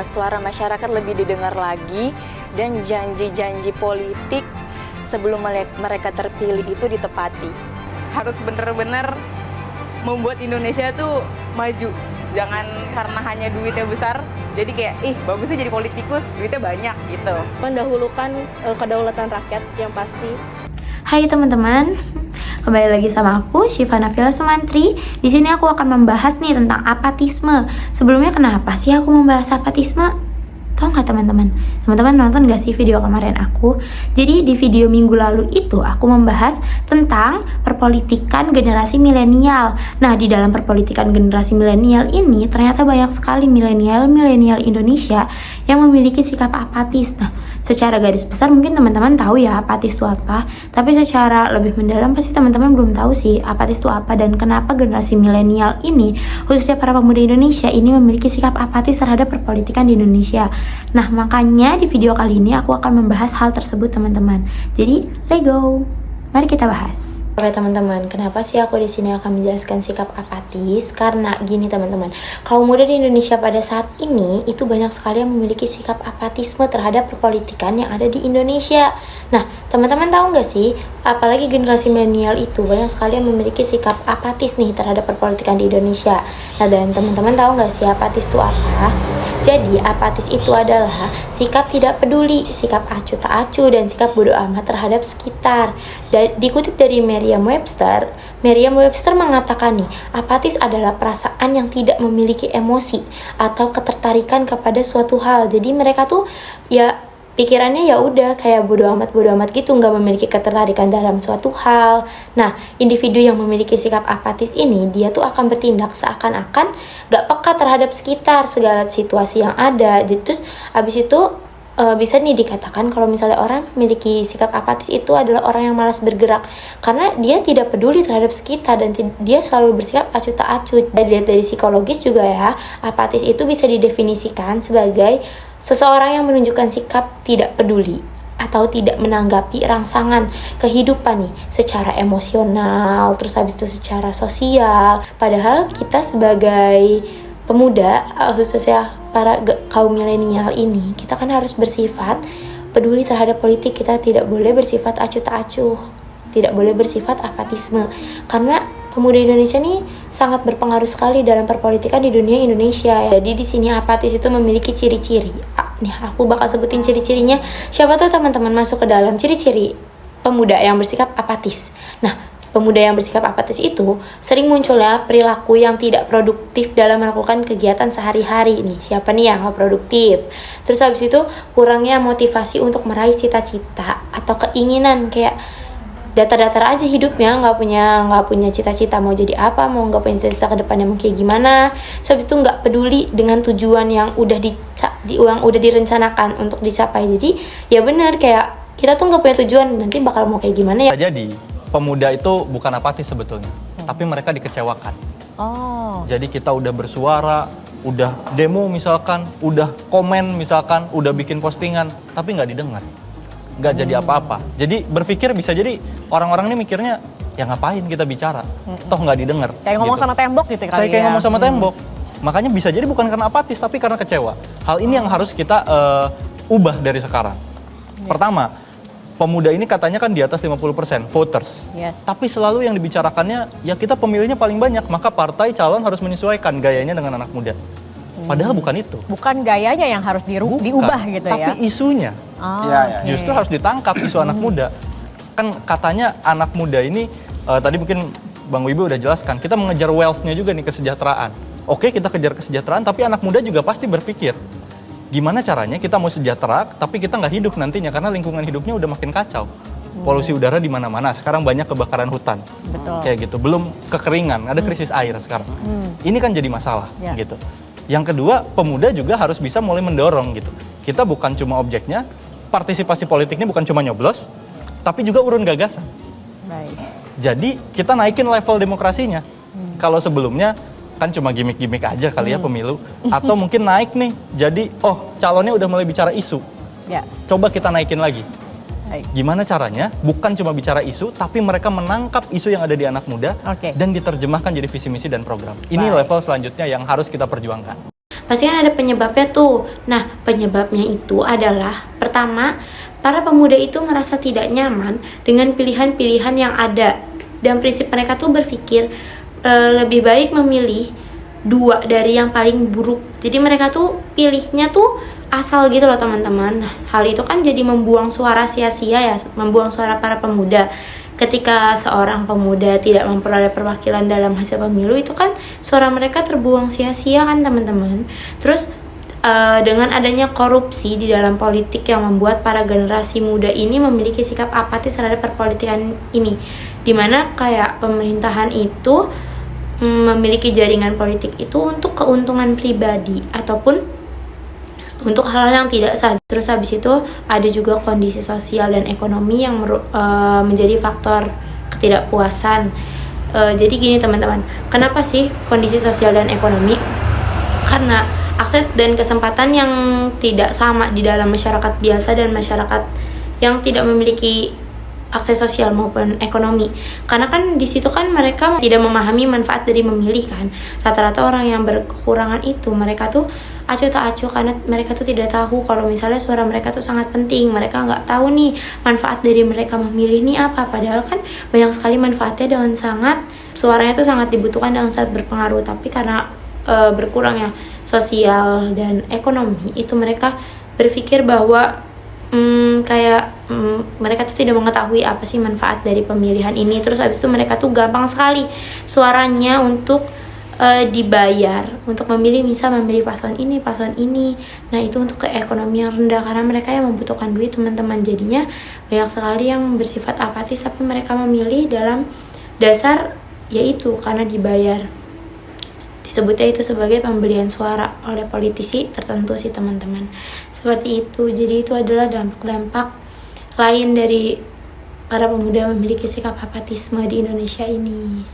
suara masyarakat lebih didengar lagi dan janji-janji politik sebelum mereka terpilih itu ditepati. Harus benar-benar membuat Indonesia tuh maju. Jangan karena hanya duitnya besar, jadi kayak, bagusnya jadi politikus, duitnya banyak gitu. Mendahulukan kedaulatan rakyat yang pasti. Hai teman-teman, kembali lagi sama aku Syifa Nafila Sumantri. Di sini aku akan membahas nih tentang apatisme. Sebelumnya kenapa sih aku membahas apatisme? Tahu nggak teman-teman? Teman-teman nonton nggak sih video kemarin aku? Jadi di video minggu lalu itu aku membahas tentang perpolitikan generasi milenial. Nah, di dalam perpolitikan generasi milenial ini ternyata banyak sekali milenial Indonesia yang memiliki sikap apatis. Nah, secara garis besar mungkin teman-teman tahu ya apatis itu apa, tapi secara lebih mendalam pasti teman-teman belum tahu sih apatis itu apa dan kenapa generasi milenial ini, khususnya para pemuda Indonesia ini memiliki sikap apatis terhadap perpolitikan di Indonesia. Nah, makanya di video kali ini aku akan membahas hal tersebut teman-teman. Jadi, let's go. Mari kita bahas. Oke teman-teman, kenapa sih aku di sini akan menjelaskan sikap apatis? Karena gini teman-teman, kaum muda di Indonesia pada saat ini itu banyak sekali yang memiliki sikap apatisme terhadap perpolitikan yang ada di Indonesia. Nah, teman-teman tahu nggak sih, apalagi generasi milenial itu banyak sekali yang memiliki sikap apatis nih terhadap perpolitikan di Indonesia. Nah, dan teman-teman tahu nggak sih apatis itu apa? Jadi, apatis itu adalah sikap tidak peduli, sikap acuh tak acuh, dan sikap bodoh amat terhadap sekitar. Dikutip dari Merriam-Webster mengatakan nih, apatis adalah perasaan yang tidak memiliki emosi atau ketertarikan kepada suatu hal. Jadi mereka tuh ya pikirannya ya udah kayak bodo amat gitu, nggak memiliki ketertarikan dalam suatu hal. Nah, individu yang memiliki sikap apatis ini dia tuh akan bertindak seakan-akan nggak peka terhadap sekitar, segala situasi yang ada. Terus abis itu bisa nih dikatakan kalau misalnya orang memiliki sikap apatis itu adalah orang yang malas bergerak karena dia tidak peduli terhadap sekitar dan dia selalu bersikap acuh tak acuh. Dilihat dari psikologis juga ya, apatis itu bisa didefinisikan sebagai seseorang yang menunjukkan sikap tidak peduli atau tidak menanggapi rangsangan kehidupan nih secara emosional, terus habis itu secara sosial. Padahal kita sebagai pemuda, khususnya para kaum milenial ini, kita kan harus bersifat peduli terhadap politik. Kita tidak boleh bersifat acuh tak acuh, tidak boleh bersifat apatisme, karena pemuda Indonesia nih sangat berpengaruh sekali dalam perpolitikan di dunia Indonesia. Jadi di sini apatis itu memiliki ciri-ciri. Nih aku bakal sebutin ciri-cirinya. Siapa tahu teman-teman masuk ke dalam ciri-ciri pemuda yang bersikap apatis. Nah, pemuda yang bersikap apatis itu sering munculnya perilaku yang tidak produktif dalam melakukan kegiatan sehari-hari nih. Siapa nih yang gak produktif? Terus habis itu kurangnya motivasi untuk meraih cita-cita atau keinginan, kayak datar-datar aja hidupnya, nggak punya cita-cita mau jadi apa, mau nggak punya cita-cita ke depannya mau kayak gimana. Terus habis itu nggak peduli dengan tujuan yang udah direncanakan untuk dicapai. Jadi ya benar, kayak kita tuh nggak punya tujuan nanti bakal mau kayak gimana ya. Jadi pemuda itu bukan apatis sebetulnya, tapi mereka dikecewakan. Jadi kita udah bersuara, udah demo misalkan, udah komen misalkan, udah bikin postingan, tapi nggak didengar, nggak jadi apa-apa. Jadi berpikir bisa jadi orang-orang ini mikirnya, ya ngapain kita bicara, toh nggak didengar. Kayak ngomong sama tembok gitu kali ya. Saya kayak ngomong sama tembok. Makanya bisa jadi bukan karena apatis, tapi karena kecewa. Hal ini yang harus kita ubah dari sekarang. Pertama, pemuda ini katanya kan di atas 50% voters. Yes. Tapi selalu yang dibicarakannya, ya kita pemilihnya paling banyak, maka partai calon harus menyesuaikan gayanya dengan anak muda. Padahal bukan itu. Bukan gayanya yang harus diubah gitu ya. Tapi isunya. Justru harus ditangkap isu anak muda. Kan katanya anak muda ini, tadi mungkin Bang Wibi udah jelaskan, kita mengejar wealth-nya juga nih, kesejahteraan. Oke, kita kejar kesejahteraan, tapi anak muda juga pasti berpikir, gimana caranya kita mau sejahtera, tapi kita nggak hidup nantinya karena lingkungan hidupnya udah makin kacau. Polusi udara di mana-mana. Sekarang banyak kebakaran hutan. Betul. Kayak gitu. Belum kekeringan, ada krisis air sekarang. Ini kan jadi masalah gitu. Yang kedua, pemuda juga harus bisa mulai mendorong gitu. Kita bukan cuma objeknya, partisipasi politiknya bukan cuma nyoblos, tapi juga urun gagasan. Baik. Jadi kita naikin level demokrasinya. Kalau sebelumnya kan cuma gimmick-gimmick aja kali ya pemilu, atau mungkin naik nih, jadi calonnya udah mulai bicara isu, coba kita naikin lagi. Gimana caranya? Bukan cuma bicara isu, tapi mereka menangkap isu yang ada di anak muda dan diterjemahkan jadi visi misi dan program. Ini level selanjutnya yang harus kita perjuangkan. Pasti kan ada penyebabnya tuh. Nah, penyebabnya itu adalah pertama, para pemuda itu merasa tidak nyaman dengan pilihan-pilihan yang ada. Dan prinsip mereka tuh berpikir lebih baik memilih dua dari yang paling buruk. Jadi mereka tuh pilihnya tuh asal gitu loh teman-teman. Hal itu kan jadi membuang suara sia-sia ya, membuang suara para pemuda. Ketika seorang pemuda tidak memperoleh perwakilan dalam hasil pemilu, itu kan suara mereka terbuang sia-sia kan teman-teman. Terus dengan adanya korupsi di dalam politik yang membuat para generasi muda ini memiliki sikap apatis terhadap perpolitikan ini, dimana kayak pemerintahan itu memiliki jaringan politik itu untuk keuntungan pribadi ataupun untuk hal-hal yang tidak sah. Terus habis itu ada juga kondisi sosial dan ekonomi yang menjadi faktor ketidakpuasan. Jadi gini teman-teman, kenapa sih kondisi sosial dan ekonomi? Karena akses dan kesempatan yang tidak sama di dalam masyarakat biasa dan masyarakat yang tidak memiliki akses sosial maupun ekonomi. Karena kan di situ kan mereka tidak memahami manfaat dari memilih kan. Rata-rata orang yang berkekurangan itu mereka tuh acuh tak acuh karena mereka tuh tidak tahu kalau misalnya suara mereka tuh sangat penting. Mereka nggak tahu nih manfaat dari mereka memilih nih apa. Padahal kan banyak sekali manfaatnya dengan sangat, suaranya tuh sangat dibutuhkan dan sangat berpengaruh. Tapi karena berkurangnya sosial dan ekonomi itu mereka berpikir bahwa mereka tuh tidak mengetahui apa sih manfaat dari pemilihan ini. Terus habis itu mereka tuh gampang sekali suaranya untuk dibayar untuk memilih, misal memilih paslon ini. Nah itu untuk ke ekonomi yang rendah karena mereka yang membutuhkan duit teman-teman. Jadinya banyak sekali yang bersifat apatis tapi mereka memilih dalam dasar yaitu karena dibayar. Disebutnya itu sebagai pembelian suara oleh politisi tertentu sih teman-teman. Seperti itu. Jadi itu adalah dampak-dampak lain dari para pemuda memiliki sikap apatisme di Indonesia ini.